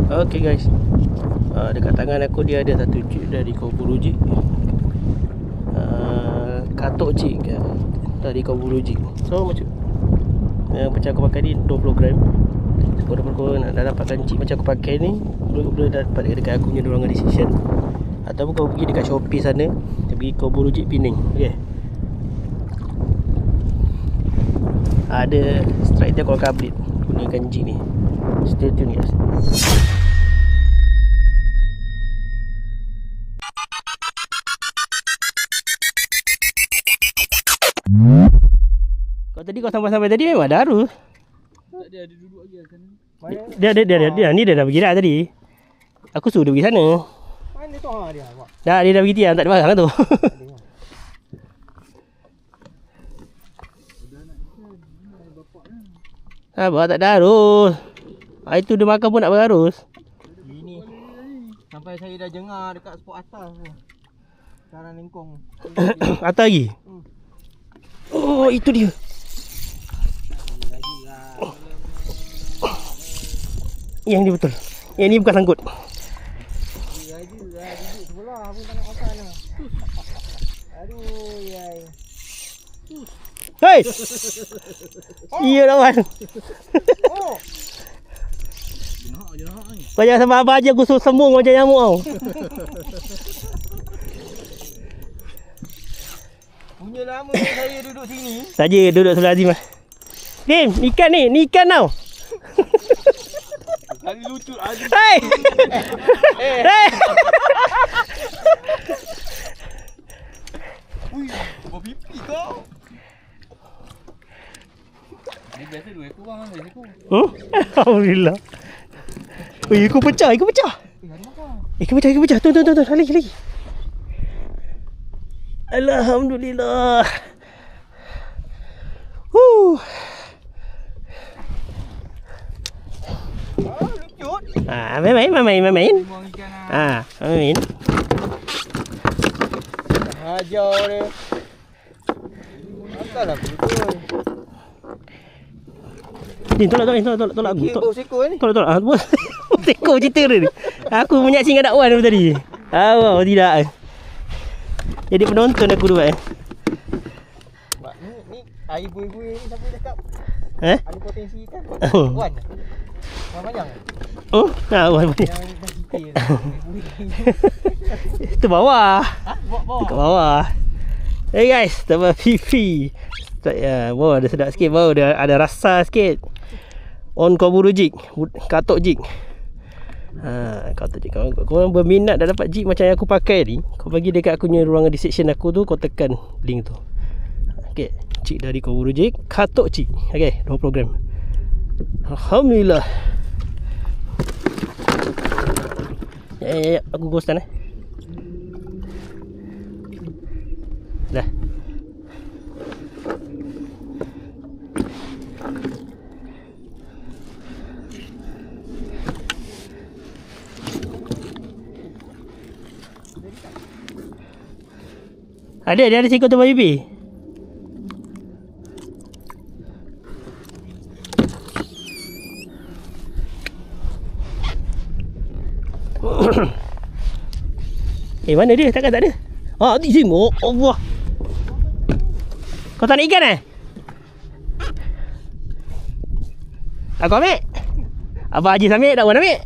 Okay guys, dekat tangan aku dia ada satu jig dari Koburu jig, katok jig dari Koburu jig. So macam macam aku pakai ni 20 gram. Korang nak dapatkan jig macam aku pakai ni, boleh dapat dekat aku punya ruangan decision, ataupun kau pergi dekat Shopee sana, pergi Koburu jig Pening. Okay, ada strike dia kau akan update gunakan jig ni. Stay tune guys. Kau tadi kau sampai tadi memang ada arus. Tak ada duduk lagi kat sana. Dia ni dia dah pergi dah tadi. Aku suruh dia pergi sana. Mana tu dia awak? Dah dia dah pergi tiang, tak ada barang tu. Abah tak ada arus. Itu dia makan pun nak berarus. Ini sampai saya dah jengah dekat spot atas tu. Sekarang lengkong. Atas lagi? Oh, itu dia. Yang ni betul. Yang ni bukan sangkut. Dia duduk sebelah pun tak nak makan lah. Aduh, yai. Hei! Iya lawan. Oh. Jenah ni. Kau jangan sampai abang aja gusuk sembung macam nyamuk tau. Punya lama saya duduk sini. Saja duduk sebelah Azimah. Dim, ikan ni ikan tau. Kali lucut ada. Hei! Hei! Ui, buat pipi kau. Ni biasa 2 ekor bang, 2 ekor. Alhamdulillah. Ui, ikut pecah, ikut pecah. Ikut pecah. Tunggu. Lagi. Alhamdulillah. Lucut. Main. Buang ikan lah. Main. Hajar dia. Angkatlah betul. Ni tolak aku. Bau seko ni. Tolak. Tengok cerita dia ni. Aku menyaksikan dengan dakwan tu tadi. Awak tidak. Jadi penonton aku dua. Ni air buih-buih ni siapa cakap? Ada potensi kan? Wan. Wan panjang. Wan ni. Yang dah kita. Itu bawah. Bawah. Dekat bawah. Hey guys, tambah pipi. Wow, ada sedap sikit bau, ada rasa sikit. On Koburu jig, katok jig. Katok jig. Korang berminat dah dapat jig macam yang aku pakai ni, kau pergi dekat aku punya ruangan description aku tu, kau tekan link tu. Okey, jig dari Koburu jig, katok jig. Okey, 20 gram. Alhamdulillah. Ya, aku ghostan Dah. Dia ada sikut tu baby. Mana dia? Takkan tak ada. Di sini. Oh Allah. Kau tak nak ikan Aku ambil. Abang Haji ambil, tak boleh ambil.